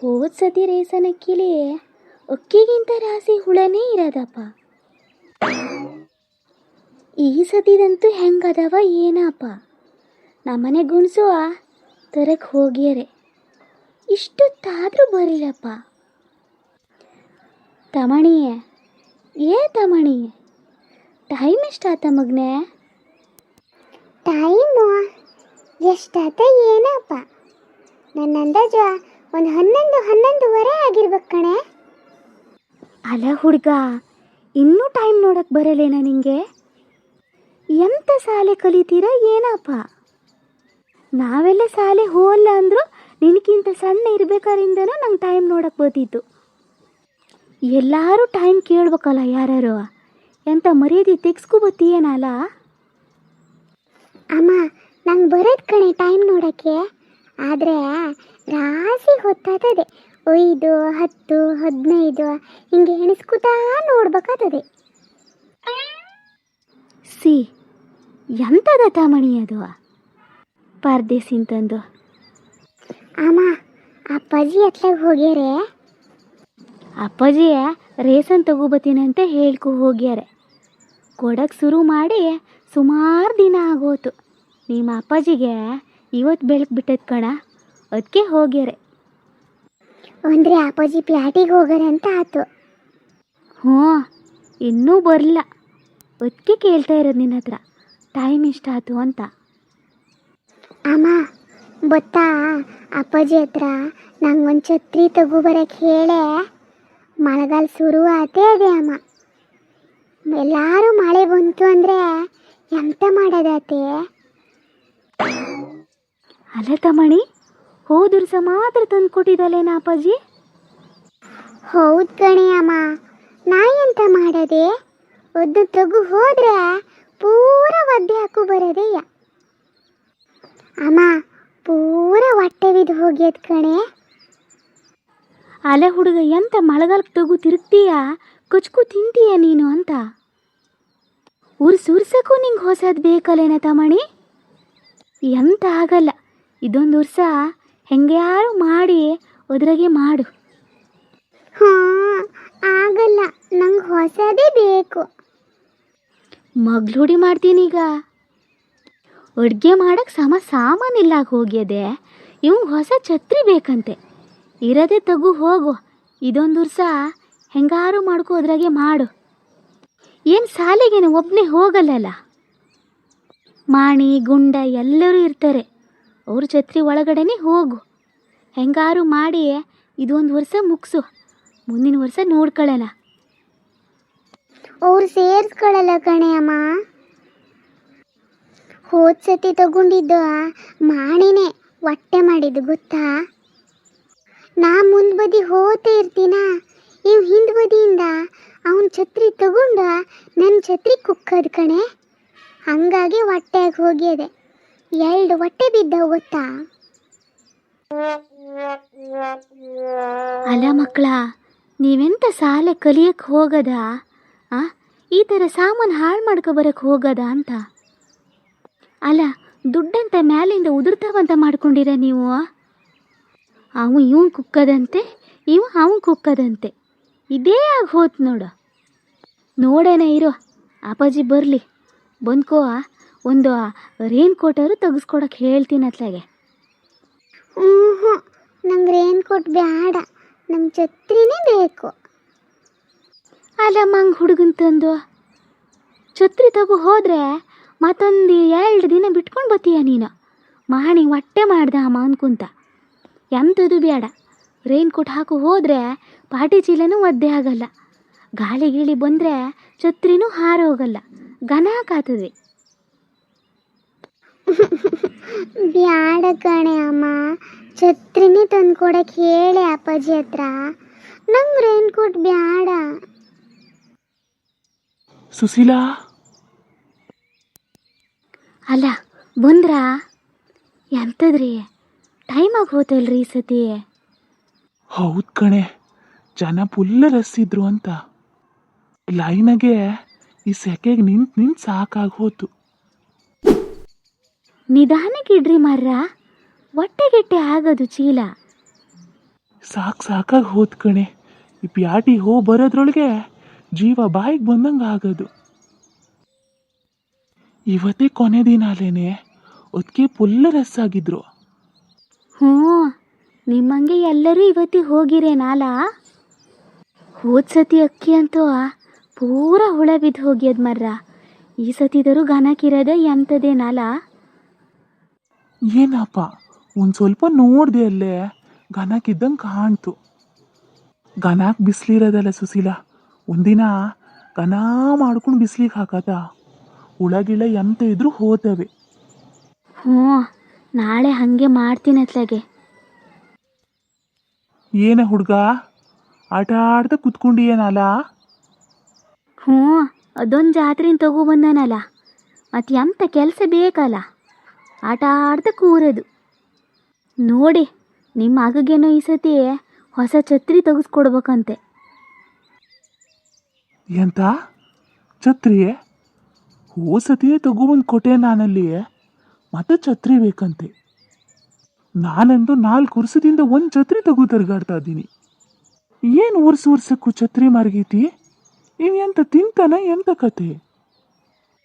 ಹೋದ ಸತಿ ರೇಸನಕ್ಕಿಲಿ ಅಕ್ಕಿಗಿಂತ ರಾಸಿ ಹುಳನೇ ಇರೋದಪ್ಪ. ಈ ಸತಿದಂತೂ ಹೆಂಗದವ ಏನಪ್ಪ. ನಮ್ಮನೆ ಗುಣಸುವ ತರಕ್ಕೆ ಹೋಗ್ಯಾರೆ, ಇಷ್ಟೊತ್ತಾದರೂ ಬರಲಿಲ್ಲಪ್ಪ. ತಮಣಿಯೇ ತಮಣಿಯೇ, ಟೈಮ್ ಎಷ್ಟಾತ ಮಗನೇ? ಟೈಮು ಎಷ್ಟಾತ ಏನಪ್ಪ, ನನ್ನ ಅಂದಾಜು ಒಂದು 11:30 ಆಗಿರ್ಬೇಕು ಕಣೆ. ಅಲ್ಲ ಹುಡುಗ, ಇನ್ನೂ ಟೈಮ್ ನೋಡಕ್ಕೆ ಬರಲೇನ ನಿಂಗೆ? ಎಂಥ ಶಾಲೆ ಕಲಿತೀರ ಏನಪ್ಪ? ನಾವೆಲ್ಲ ಶಾಲೆ ಹೋಗಲ್ಲ ಅಂದರೂ ನಿನಗಿಂತ ಸಣ್ಣ ಇರ್ಬೇಕಾರಿಂದನೂ ನಂಗೆ ಟೈಮ್ ನೋಡಕ್ಕೆ ಬರ್ತಿತ್ತು. ಎಲ್ಲರೂ ಟೈಮ್ ಕೇಳ್ಬೇಕಲ್ಲ ಯಾರು. ಎಂಥ ಮರ್ಯಾದೆ ತೆಗ್ಸ್ಕೊಬತ್ತೀಯನಲ್ಲ. ಅಮ್ಮ, ನಂಗೆ ಬರೋದು ಕಣೆ ಟೈಮ್ ನೋಡೋಕ್ಕೆ, ಆದರೆ ರಾಸಿ ಹೊತ್ತಾತದೆ. 5, 10, 15 ಹಿಂಗೆ ಎಣಿಸ್ಕೊತಾ ನೋಡ್ಬೇಕಾಗ್ತದೆ. ಸಿ ಎಂಥದ ತಮಣಿ ಅದು ಪರ್ದೇಸಿಂತಂದು? ಅಮ್ಮ, ಅಪ್ಪಾಜಿ ಎತ್ಲಾಗ ಹೋಗ್ಯಾರೆ. ಅಪ್ಪಾಜಿ ರೇಸನ್ ತಗೋಬತ್ತೀನಂತ ಹೇಳ್ಕೊ ಹೋಗ್ಯಾರೆ. ಕೊಡಕ್ಕೆ ಶುರು ಮಾಡಿ ಸುಮಾರು ದಿನ ಆಗೋತು. ನಿಮ್ಮ ಅಪ್ಪಾಜಿಗೆ ಇವತ್ತು ಬೆಳಕು ಬಿಟ್ಟದ ಕಣ, ಅದಕ್ಕೆ ಹೋಗ್ಯಾರೆ. ಅಂದರೆ ಅಪ್ಪಾಜಿ ಪ್ಯಾಟಿಗೆ ಹೋಗಾರಂತ ಆತು. ಹ್ಞೂ, ಇನ್ನೂ ಬರಲ್ಲ. ಅದಕ್ಕೆ ಕೇಳ್ತಾ ಇರೋದು ನಿನ್ನ ಹತ್ರ ಟೈಮ್ ಎಷ್ಟಾಯ್ತು ಅಂತ. ಅಮ್ಮ ಗೊತ್ತಾ, ಅಪ್ಪಾಜಿ ಹತ್ರ ನಂಗೊಂದು ಛತ್ರಿ ತಗೋಬರಕ್ಕೆ ಹೇಳೇ ಮಳೆಗಾಲ ಶುರು ಆತೇ ಅದೇ ಅಮ್ಮ. ಎಲ್ಲರೂ ಮಳೆ ಬಂತು ಅಂದರೆ ಎಂತ ಮಾಡೋದಾತೆ? ಅಲ್ಲ ತಮಣಿ, ಹೋದ ವರ್ಷ ಮಾತ್ರ ತಂದು ಕೊಟ್ಟಿದ್ದಲ್ಲೇನ ಅಪ್ಪಾಜಿ? ಹೌದು ಕಣೆ ಅಮ್ಮ, ನಾ ಎಂತ ಮಾಡೋದೆ? ಒದ್ದು ತಗು ಹೋದ್ರೆ ಪೂರ ಒದ್ದೆ ಹಾಕು ಬರೋದೆಯ ಅಮ್ಮ, ಪೂರ ಹೊಟ್ಟೆ ಬಿದ್ದು ಹೋಗ್ಯದ ಕಣೆ. ಅಲೆ ಹುಡುಗ, ಎಂತ ಮಳೆಗಾಲಕ್ಕೆ ತಗು ತಿರುಗ್ತೀಯ, ಕಚ್ಕು ತಿಂತೀಯ ನೀನು ಅಂತ. ಉರ್ಸಕ್ಕೂ ನಿಂಗೆ ಹೊಸದು ಬೇಕಲ್ಲೇನ ತಮಣಿ? ಎಂತ ಆಗಲ್ಲ, ಇದೊಂದು ವರ್ಷ ಹೆಂಗೆ ಯಾರು ಮಾಡಿ ಅದ್ರಾಗೆ ಮಾಡು. ಹಾಂ, ಆಗಲ್ಲ, ನಂಗೆ ಹೊಸದೇ ಬೇಕು. ಮಗ್ಳು ಹುಡಿ ಮಾಡ್ತೀನೀಗ. ಅಡುಗೆ ಮಾಡಕ್ಕೆ ಸಾಮಾನಿಲ್ಲ ಹೋಗ್ಯದೆ, ಇವಂಗೆ ಹೊಸ ಛತ್ರಿ ಬೇಕಂತೆ. ಇರೋದೇ ತಗು ಹೋಗು, ಇದೊಂದು ವರ್ಷ ಹೆಂಗಾರು ಮಾಡ್ಕೊ ಅದ್ರಾಗೆ ಮಾಡು. ಏನು ಶಾಲೆಗೇನು ಒಬ್ಬನೇ ಹೋಗಲ್ಲಲ್ಲ, ಮಾಣಿ ಗುಂಡ ಎಲ್ಲರೂ ಇರ್ತಾರೆ. ಅವ್ರ ಛತ್ರಿ ಒಳಗಡೆನೇ ಹೋಗು, ಹೆಂಗಾರು ಮಾಡಿ ಇದೊಂದು ವರ್ಷ ಮುಗಿಸು. ಮುಂದಿನ ವರ್ಷ ನೋಡ್ಕೊಳ್ಳೋಣ. ಅವ್ರು ಸೇರಿಸ್ಕೊಳ್ಳಲ್ಲ ಕಣೆ ಅಮ್ಮ. ಹೋದ ಸತಿ ತಗೊಂಡಿದ್ದು ಮಾಡಿನೇ ಹೊಟ್ಟೆ ಮಾಡಿದ್ದು ಗೊತ್ತಾ? ನಾ ಮುಂದೆ ಬದಿ ಹೋಗ್ತಾ ಇರ್ತೀನ, ಇವ್ ಹಿಂದೆ ಬದಿಯಿಂದ ಅವನ ಛತ್ರಿ ತಗೊಂಡು ನನ್ನ ಛತ್ರಿ ಕುಕ್ಕದ್ ಕಣೆ. ಹಂಗಾಗಿ ಹೊಟ್ಟೆಗೆ ಹೋಗ್ಯದೆ, 2 ಹೊಟ್ಟೆ ಬಿದ್ದವು ಗೊತ್ತಾ? ಅಲ್ಲ ಮಕ್ಕಳ, ನೀವೆಂತ ಶಾಲೆ ಕಲಿಯಕ್ಕೆ ಹೋಗದ? ಈ ಥರ ಸಾಮಾನು ಹಾಳು ಮಾಡ್ಕೊಬರಕ್ಕೆ ಹೋಗದ ಅಂತ? ಅಲ್ಲ, ದುಡ್ಡಂತ ಮ್ಯಾಲಿಂದ ಉದುರ್ತಾವಂತ ಮಾಡ್ಕೊಂಡಿರ ನೀವು. ಇವನು ಕುಕ್ಕದಂತೆ, ಅವನು ಕುಕ್ಕದಂತೆ, ಇದೇ ಆಗಿ ಹೋತ್ ನೋಡು. ನೋಡೋಣ ಇರೋ, ಅಪ್ಪಾಜಿ ಬರಲಿ, ಬಂದ್ಕೋ, ಒಂದು ರೇನ್ ಕೋಟರು ತೆಗೆಸ್ಕೊಡಕ್ಕೆ ಹೇಳ್ತೀನಿ ಅತ್ಲಾಗೆ. ನಂಗೆ ರೇನ್ ಕೋಟ್ ಬೇಡ, ನಮ್ಮ ಛತ್ರಿನೇ ಬೇಕು. ಅಲ್ಲ ಮಂಗ್ ಹುಡುಗನ್ ತಂದು ಛತ್ರಿ ತಗೋ ಹೋದರೆ ಮತ್ತೊಂದು 2 ದಿನ ಬಿಟ್ಕೊಂಡು ಬತ್ತೀಯ ನೀನು. ಮಾಡಿ ಹೊಟ್ಟೆ ಮಾಡ್ದ ಅಮ್ಮ ಅನ್ಕುಂತ. ಎಂಥದ್ದು ಬೇಡ, ರೈನ್ ಕೋಟ್ ಹಾಕು ಹೋದರೆ ಪಾಟಿ ಚೀಲನೂ ಒದ್ದೆ ಆಗಲ್ಲ, ಗಾಳಿ ಗೀಳಿ ಬಂದರೆ ಛತ್ರಿನೂ ಹಾರೋಗಲ್ಲ, ಘನ ಹಾಕಾತದೆ. ಬ್ಯಾಡ ಕಣೆ ಅಮ್ಮ, ಛತ್ರಿನೇ ತಂದು ಕೊಡಕ್ಕೆ ಹೇಳಿ ಅಪ್ಪಾಜಿ ಹತ್ರ. ನಂಗೆ ರೈನ್ ಕೋಟ್ ಬ್ಯಾಡ. ಸುಶೀಲಾ, ಅಲ್ಲ ಬಂದ್ರಾ? ಎಂಥದ್ರಿ, ಟೈಮ್ ಆಗಿ ಹೋತಲ್ರಿ ಈ ಸತಿ? ಹೌದು ಕಣೆ, ಜನ ಫುಲ್ಲ ರಸ್ ಇದ್ರು ಅಂತ. ಲೈನಾಗೆ ಈ ಸೆಕೆಗೆ ನಿಂತು ಸಾಕಾಗಿ ಹೋತು. ನಿಧಾನಕ್ಕೆ ಇಡ್ರಿ ಮರ್ರ, ಹೊಟ್ಟೆಗೆಟ್ಟೆ ಆಗೋದು ಚೀಲ. ಸಾಕಾಗಿ ಹೋದ್ ಕಣೆ. ಈ ಪ್ಯಾಟಿ ಬರೋದ್ರೊಳಗೆ ಜೀವ ಬಾಯಿಗೆ ಬಂದಂಗೆ ಆಗೋದು. ಇವತ್ತೇ ಕೊನೆ ದಿನ ಅಲ್ಲೇನೆ, ಅದಕ್ಕೆ ಫುಲ್ ರಸ್ ಆಗಿದ್ರು. ಹ್ಞೂ, ನಿಮ್ಮಂಗೆ ಎಲ್ಲರೂ ಇವತ್ತಿಗೆ ಹೋಗಿರೇನಾಲ. ಹೋದ ಸತಿ ಅಕ್ಕಿ ಅಂತೂ ಪೂರ ಹುಳ ಬಿದ್ದು ಹೋಗ್ಯದ ಮರ್ರ. ಈ ಸತಿದರೂ ಗನಕಿರೋದೆ ಎಂಥದೇನಾಲ. ಏನಪ್ಪ, ಒಂದು ಸ್ವಲ್ಪ ನೋಡ್ದೆ ಅಲ್ಲೇ ಗನಕಿದ್ದಂಗೆ ಕಾಣ್ತು. ಗನಾಕ್ ಬಿಸಿಲಿರೋದಲ್ಲ ಸುಶೀಲ, ಒಂದಿನ ಗನ ಮಾಡ್ಕೊಂಡು ಬಿಸಿಲಿಗೆ ಹಾಕದ ಹುಳಗಿಳ ಎಂತ ಇದ್ರೂ ಹೋತವೆ. ಹ್ಞೂ, ನಾಳೆ ಹಾಗೆ ಮಾಡ್ತೀನಿ ಅತ್ಲಾಗೆ. ಏನ ಹುಡುಗ ಆಟ ಆಡ್ದ ಕುತ್ಕೊಂಡಿಯೇನಲ್ಲ? ಹ್ಞೂ, ಅದೊಂದು ಜಾತ್ರೆನ ತಗೊಬಂದನಲ್ಲ, ಮತ್ತು ಎಂಥ ಕೆಲಸ ಬೇಕಲ್ಲ, ಆಟ ಆಡ್ತಾ ಕೂರೋದು. ನೋಡಿ, ನಿಮ್ಮ ಮಗಗೇನೋ ಈ ಸತಿ ಹೊಸ ಛತ್ರಿ ತೆಗೆಸ್ಕೊಡ್ಬೇಕಂತೆ. ಎಂತ ಛತ್ರಿ? ಸತಿಯೇ ತಗೊಬಂದು ಕೊಟ್ಟೆ ನಾನಲ್ಲಿ, ಮತ್ತೆ ಛತ್ರಿ ಬೇಕಂತೆ. ನಾನಂದು 4 ವರ್ಷದಿಂದ ಒಂದು ಛತ್ರಿ ತಗೋ ತಿರ್ಗಾಡ್ತಾ ಇದ್ದೀನಿ. ಏನು ವರ್ಷಕ್ಕೂ ಛತ್ರಿ ಮಾರ್ಗೈತಿ? ಇವ್ ಎಂತ ತಿಂತಾನ ಎಂತ ಕತೆ?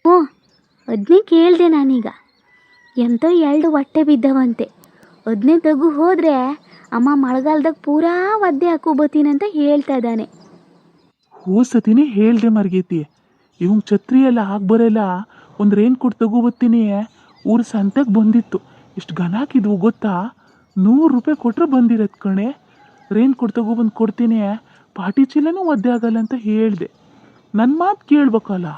ಹ್ಞೂ, ಅದನ್ನೇ ಕೇಳಿದೆ ನಾನೀಗ. ಎಂತ 2 ಹೊಟ್ಟೆ ಬಿದ್ದವಂತೆ. ಅದನ್ನೇ ತಗು ಹೋದರೆ ಅಮ್ಮ ಮಳೆಗಾಲದಾಗ ಪೂರಾ ಒದ್ದೆ ಹಾಕೋಬತ್ತೀನಂತ ಹೇಳ್ತಾ ಇದ್ದಾನೆ. ಸತಿನೇ ಹೇಳ್ದೆ ಮಾರ್ಗೈತಿ, ಇವಂಗ್ ಛತ್ರಿ ಎಲ್ಲ ಬರಲ್ಲ, ಒಂದು ರೇನ್ ಕೋಟ್ ತಗೋಬತ್ತೀನಿ. ಊರ ಸಂತೆಗೆ ಬಂದಿತ್ತು, ಎಷ್ಟು ಗನಾಕಿದ್ವು ಗೊತ್ತಾ? 100 ರೂಪಾಯಿ ಕೊಟ್ರೆ ಬಂದಿರತ್ ಕಣೆ. ರೇನ್ ಕೋಟ್ ತಗೊಬಂದು ಕೊಡ್ತೀನಿ, ಪಾಟಿ ಚೀಲನೂ ಒದ್ದೆ ಆಗಲ್ಲ ಅಂತ ಹೇಳಿದೆ. ನನ್ನ ಮಾತು ಕೇಳ್ಬೇಕಲ್ಲ.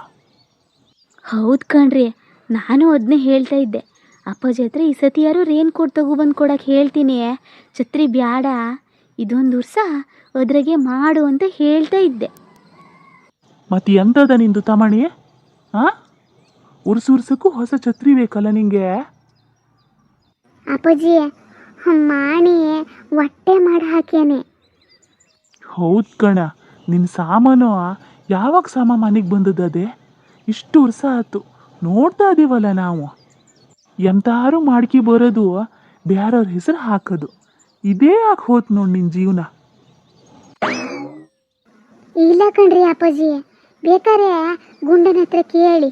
ಹೌದು ಕಣ್ರಿ, ನಾನು ಅದನ್ನೇ ಹೇಳ್ತಾ ಇದ್ದೆ. ಅಪ್ಪಾಜಿ ಹತ್ರ ಈ ಸತಿ ಯಾರು ರೇನ್ ಕೋಟ್ ತಗೊಬಂದು ಕೊಡಕ್ಕೆ ಹೇಳ್ತೀನಿ, ಛತ್ರಿ ಬ್ಯಾಡ, ಇದೊಂದು ವರ್ಷ ಅದ್ರಾಗೆ ಮಾಡು ಅಂತ ಹೇಳ್ತಾ ಇದ್ದೆ. ಮತ್ತೆ ಎಂತದ ನಿಂದು ತಮಣಿ? ಉರ್ಸಕ್ಕೂ ಹೊಸ ಛತ್ರಿ ಬೇಕಲ್ಲ ನಿಂಗೆ? ಅಪ್ಪಾಜಿ, ಮಾಣಿ ಹೊಟ್ಟೆ ಮಾಡಿ ಹಾಕ್ಯಾನೆ. ಹೌದು ಕಣ, ನಿನ್ನ ಸಾಮಾನು ಯಾವಾಗ ಮನೆಗೆ ಬಂದದ್ದೇ? ಇಷ್ಟು ವರ್ಷ ಆಯ್ತು ನೋಡ್ತಾ ಇದೀವಲ್ಲ ನಾವು. ಎಂತಾರು ಮಾಡ್ಕಿ ಬರೋದು, ಬೇರೆಯವ್ರ ಹೆಸರು ಹಾಕೋದು, ಇದೇ ಯಾಕೆ ಹೋತ್ ನೋಡಿ ನಿನ್ನ ಜೀವನ. ಇಲ್ಲ ಕಣ್ರಿ ಅಪ್ಪಾಜಿ, ಬೇಕಾರೆ ಗುಂಡನ ಹತ್ರ ಕೇಳಿ,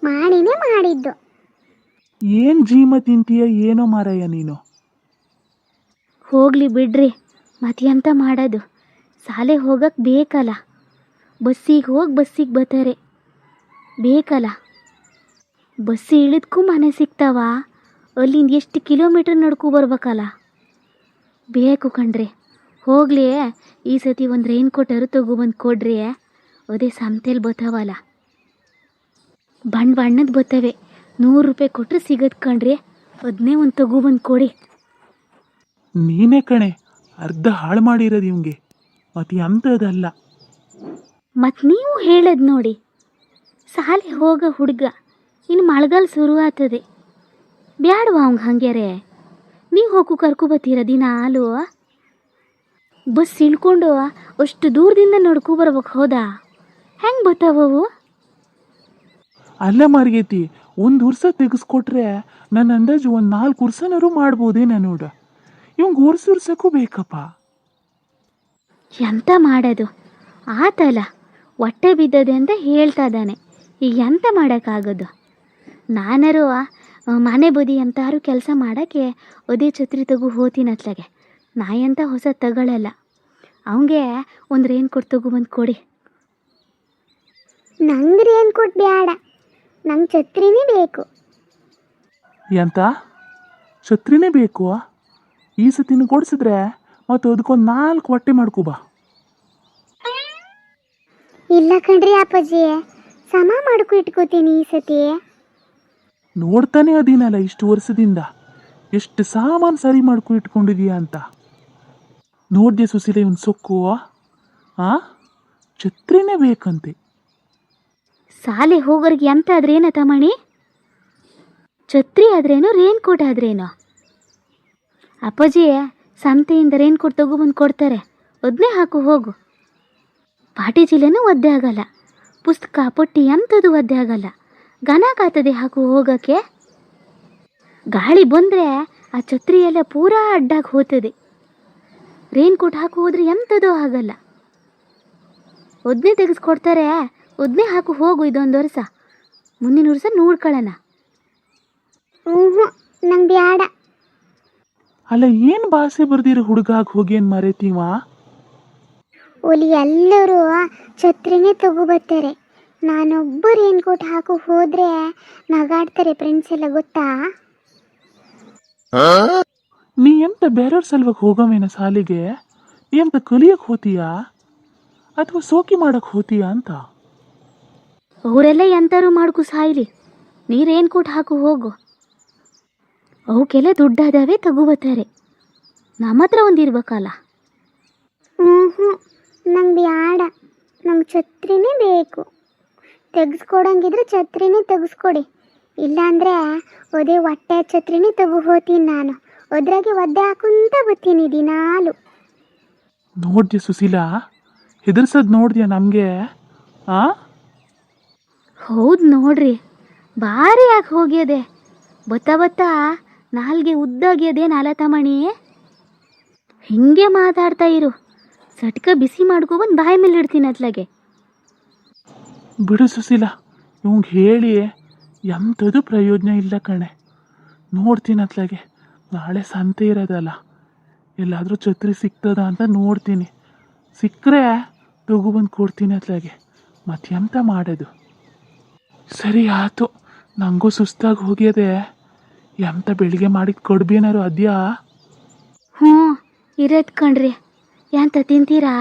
ಮಾಡಿನೇ ಮಾಡಿದ್ದು. ಏನು ಜೀಮ ತಿಂತೀಯ ಏನೋ ಮಾರಾಯ ನೀನು. ಹೋಗಲಿ ಬಿಡ್ರಿ, ಮತ್ತೆ ಎಂತ ಮಾಡೋದು, ಶಾಲೆ ಹೋಗಕ್ಕೆ ಬೇಕಲ್ಲ. ಬಸ್ಸಿಗೆ ಹೋಗಿ ಬಸ್ಸಿಗೆ ಬರ್ತಾರೆ, ಬೇಕಲ್ಲ. ಬಸ್ ಇಳಿದಕ್ಕೂ ಮನೆ ಸಿಗ್ತಾವ, ಅಲ್ಲಿಂದ ಎಷ್ಟು ಕಿಲೋಮೀಟ್ರ್ ನಡ್ಕೊ ಬರ್ಬೇಕಲ್ಲ. ಬೇಕು ಕಣ್ರಿ. ಹೋಗಲಿ, ಈ ಸತಿ ಒಂದು ರೈನ್ ಕೋಟರು ತಗೊಬಂದು ಕೊಡ್ರಿ. ಅದೇ ಸಂತೆಲಿ ಬರ್ತಾವಲ್ಲ, ಬಣ್ಣದ ಬರ್ತವೆ, 100 ರೂಪಾಯಿ ಕೊಟ್ಟರೆ ಸಿಗತ್ತೆ ಕಣ್ರಿ. ಅದನ್ನೇ ಒಂದು ತಗೊಬಂದು ಕೊಡಿ. ನೀನೇ ಕಣೆ ಅರ್ಧ ಹಾಳು ಮಾಡಿರೋದು ಇವಂಗೆ, ಮತ್ತೆ ಎಂಥದಲ್ಲ. ಮತ್ತು ನೀವು ಹೇಳೋದು ನೋಡಿ, ಶಾಲೆ ಹೋಗೋ ಹುಡುಗ, ಇನ್ನು ಮಳೆಗಾಲ ಶುರು ಆಗ್ತದೆ, ಬ್ಯಾಡವ ಅವಂಗೆ ಹಂಗ್ಯಾರೆ. ನೀವು ಹೋಗು ಕರ್ಕೊಬತ್ತೀರ ದಿನ ಹಾಲು? ಬಸ್ ಇಳ್ಕೊಂಡು ಅಷ್ಟು ದೂರದಿಂದ ನಡ್ಕೊ ಬರ್ಬೇಕು, ಹೌದಾ? ಹೆಂಗೆ ಬರ್ತಾವವು? ಅಲ್ಲ ಮಾರ್ಗೈತಿ, 1 ವರ್ಷ ತೆಗೆಸ್ಕೊಟ್ರೆ ನನ್ನ ಅಂದಾಜು ಒಂದು 4 ವರ್ಷನಾರು ಮಾಡ್ಬೋದೇನ ನೋಡ. ಇವಂಗೆ ವರ್ಷಕ್ಕೂ ಬೇಕಪ್ಪ. ಎಂತ ಮಾಡೋದು, ಆತಲ್ಲ, ಹೊಟ್ಟೆ ಬಿದ್ದದೆ ಅಂತ ಹೇಳ್ತಾ ಇದ್ದಾನೆ. ಈಗ ಎಂತ ಮಾಡೋಕ್ಕಾಗೋದು? ನಾನಾರು ಮನೆ ಬದಿ ಎಂತಾರು ಕೆಲಸ ಮಾಡೋಕ್ಕೆ ಅದೇ ಛತ್ರಿ ತಗೋ ಹೋತೀನಿ ಅತ್ಲಾಗೆ. ನಾ ಎಂತ ಹೊಸ ತಗೊಳ್ಳಲ್ಲ. ಅವನಿಗೆ ಒಂದು ರೇನ್ ಕೋಟ್ ತಗೊಬಂದು ಕೊಡಿ. ನಂಗೆ ರೇನ್ ಕೋಟ್ ಬೇಡ, ನಂಗೆ ಛತ್ರಿನೇ ಬೇಕು. ಎಂತ ಛತ್ರಿನೇ ಬೇಕು? ಈ ಸತಿನ ಕೊಡಿಸಿದ್ರೆ ಮತ್ತು ಅದಕ್ಕೊಂದು 4 ಹೊಟ್ಟೆ ಮಾಡ್ಕೊಬಾ. ಇಲ್ಲ ಕಣ್ರಿ ಅಪ್ಪಾಜಿ, ಸಮ ಮಾಡ್ಕೊ ಇಟ್ಕೋತೀನಿ ಈ ಸತಿ. ನೋಡ್ತಾನೆ ಅದೀನಲ್ಲ ಇಷ್ಟು ವರ್ಷದಿಂದ ಎಷ್ಟು ಸಾಮಾನು ಸರಿ ಮಾಡ್ಕೊ ಇಟ್ಕೊಂಡಿದೀಯ ಅಂತ. ನೋಡ್ದೆ ಸುಶೀಲ ಇವನ್ ಸೊಕ್ಕು, ಛತ್ರಿನೇ ಬೇಕಂತೆ. ಶಾಲೆ ಹೋಗೋರಿಗೆ ಎಂತ ಆದ್ರೇನ ತಮಣಿ? ಛತ್ರಿ ಆದ್ರೇನು, ರೇನ್ ಕೋಟ್ ಆದ್ರೇನು? ಅಪ್ಪಾಜಿ ಸಂತೆಯಿಂದ ರೇನ್ ಕೋಟ್ ತಗೊಬಂದು ಕೊಡ್ತಾರೆ, ಅದನ್ನೇ ಹಾಕು ಹೋಗು. ಪಾಟಿ ಚೀಲನೂ ಒದ್ದೆ ಆಗಲ್ಲ, ಪುಸ್ತಕ ಪಟ್ಟಿ ಎಂಥದ್ದು ಒದ್ದೆ ಆಗಲ್ಲ, ಗನಾಕಾತದೆ ಹಾಕು ಹೋಗೋಕ್ಕೆ. ಗಾಳಿ ಬಂದರೆ ಆ ಛತ್ರಿ ಎಲ್ಲ ಪೂರಾ ಅಡ್ಡಾಗಿ ಹೋಗ್ತದೆ. ರೇನ್ ಕೋಟ್ ಹಾಕು ಹೋದ್ರೆ ಎಂಥದೂ ಆಗಲ್ಲ. ಒದ್ನೇ ತೆಗೆಸ್ಕೊಡ್ತಾರೆ, ಒದ್ನೇ ಹಾಕು ಹೋಗು ಇದೊಂದು ವರ್ಷ, ಮುಂದಿನ ವರ್ಷ ನೋಡ್ಕೊಳ್ಳೋಣ. ಹ್ಞೂ ನಂಗೆ ಬ್ಯಾಡ. ಅಲ್ಲ ಏನು ಭಾಷೆ ಬರ್ದಿರೋ ಹುಡುಗಾಗ ಹೋಗಿ ಏನು ಮರೆತೀವ? ಒಲಿ ಎಲ್ಲರೂ ಛತ್ರಿನೇ ತಗೋಬರ್ತಾರೆ, ನಾನೊಬ್ಬ ರೇನ್ ಕೋಟ್ ಹಾಕು ಹೋದ್ರೆ ನಗಾಡ್ತಾರೆ ಫ್ರೆಂಡ್ಸ್ ಎಲ್ಲ, ಗೊತ್ತಾ? ನೀ ಎಂತ ಬೇರೆಯವ್ರ ಸಲುವಾಗಿ ಹೋಗವೇನ ಸಾಲಿಗೆ? ನೀ ಎಂತ ಕಲಿಯಕ್ಕೆ ಹೋತೀಯಾ ಅಥವಾ ಸೋಕಿ ಮಾಡಕ್ಕೆ ಹೋತೀಯಾ ಅಂತ? ಅವರೆಲ್ಲ ಎಂತಾರು ಮಾಡ್ಕು ಸಾಯ್ಲಿ, ನೀ ರೇನ್ ಕೋಟ್ ಹಾಕು ಹೋಗು. ಅವಕ್ಕೆಲ್ಲ ದುಡ್ಡಾದವೇ ತಗೋಬತ್ತಾರೆ, ನಮ್ಮ ಹತ್ರ ಒಂದು ಇರ್ಬೇಕಲ್ಲ. ಹ್ಞೂ ನಂಗೆ ಬ್ಯಾಡ, ನಂಗೆ ಛತ್ರಿನೇ ಬೇಕು. ತೆಗೆಸ್ಕೊಡಂಗಿದ್ರೆ ಛತ್ರಿನೇ ತೆಗೆಸ್ಕೊಡಿ, ಇಲ್ಲಾಂದರೆ ಅದೇ ಹೊಟ್ಟೆ ಛತ್ರಿನೇ ತಗೋ ಹೋಗ್ತೀನಿ ನಾನು. ಅದ್ರಾಗೆ ಒದ್ದೆ ಹಾಕುಂತ ಬರ್ತೀನಿ ದಿನಾಲು. ನೋಡ್ದ್ಯ ಸುಶೀಲಾ, ಹೆದರ್ಸೋದು ನೋಡ್ದ್ಯಾ ನಮಗೆ? ಆ ಹೌದು ನೋಡ್ರಿ, ಭಾರಿ ಯಾಕೆ ಹೋಗ್ಯದೆ, ಬತ್ತಾ ಬತ್ತಾ ನಾಲ್ಗೆ ಉದ್ದಾಗ್ಯದೆ ನಾಲತಮಣಿ. ಹಿಂಗೆ ಮಾತಾಡ್ತಾ ಇರು, ಸಟ್ಕ ಬಿಸಿ ಮಾಡ್ಕೊಬಂದು ಬಾಯಿ ಮೇಲೆ ಇಡ್ತೀನಿ ಅತ್ಲಾಗೆ. ಬಿಡು ಸುಶೀಲಾ, ಇವಂಗೆ ಹೇಳಿ ಎಂಥದ್ದು ಪ್ರಯೋಜನ ಇಲ್ಲ ಕಣೆ. ನೋಡ್ತೀನಿ ಅತ್ಲಾಗೆ, ನಾಳೆ ಸಂತೆ ಇರೋದಲ್ಲ, ಎಲ್ಲಾದರೂ ಛತ್ರಿ ಸಿಗ್ತದ ಅಂತ ನೋಡ್ತೀನಿ. ಸಿಕ್ಕರೆ ತಗೊಬಂದು ಕೊಡ್ತೀನಿ ಅತ್ಲಾಗೆ, ಮತ್ತೆಂತ ಮಾಡೋದು? ಸರಿ ಆಯ್ತು, ನನಗೂ ಸುಸ್ತಾಗಿ ಹೋಗ್ಯದೆ. ಎಂತ ಬೆಳಿಗ್ಗೆ ಮಾಡಿದ ಕಡುಬು ಏನಾರು ಅದ್ಯಾ? ಹ್ಞೂ ಇರತ್ ಕಣ್ರಿ, ಎಂತ ತಿಂತೀರಾ?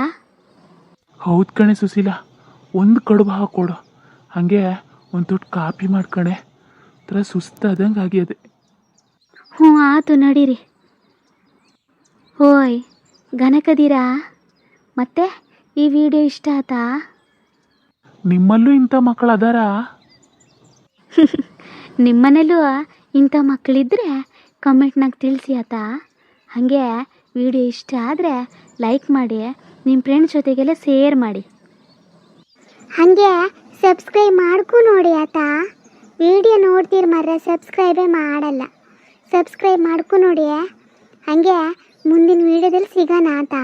ಹೌದು ಕಣೆ ಸುಶೀಲಾ, ಒಂದು ಕಡುಬು ಹಾಕ್ಕೊಡು, ಹಾಗೆ ಒಂದು ದೊಡ್ಡ ಕಾಫಿ ಮಾಡ್ಕಣೆ, ಥರ ಸುಸ್ತಾದಂಗೆ ಆಗ್ಯದೆ. ಹ್ಞೂ ಆತು ನಡೀರಿ. ಹೋಯ್ ಗನಕದೀರಾ? ಮತ್ತೆ ಈ ವಿಡಿಯೋ ಇಷ್ಟ ಆತಾ? ನಿಮ್ಮಲ್ಲೂ ಇಂಥ ಮಕ್ಕಳು ಅದಾರಾ? ನಿಮ್ಮನೇಲೂ ಇಂಥ ಮಕ್ಕಳಿದ್ರೆ ಕಮೆಂಟ್ನಾಗ ತಿಳಿಸಿ ಆತಾ. ಹಾಗೆ ವಿಡಿಯೋ ಇಷ್ಟ ಆದರೆ ಲೈಕ್ ಮಾಡಿ, ನಿಮ್ಮ ಫ್ರೆಂಡ್ಸ್ ಜೊತೆಗೆಲ್ಲ ಶೇರ್ ಮಾಡಿ. ಹಾಗೆ ಸಬ್ಸ್ಕ್ರೈಬ್ ಮಾಡ್ಕೊ ನೋಡಿ ಆತಾ. ವಿಡಿಯೋ ನೋಡ್ತೀರ ಮರ್ರೆ ಸಬ್ಸ್ಕ್ರೈಬೇ ಮಾಡಲ್ಲ, ಸಬ್ಸ್ಕ್ರೈಬ್ ಮಾಡ್ಕೊ ನೋಡಿ. ಹಾಗೆ ಮುಂದಿನ ವಿಡಿಯೋದಲ್ಲಿ ಸಿಗೋಣ ಆತಾ.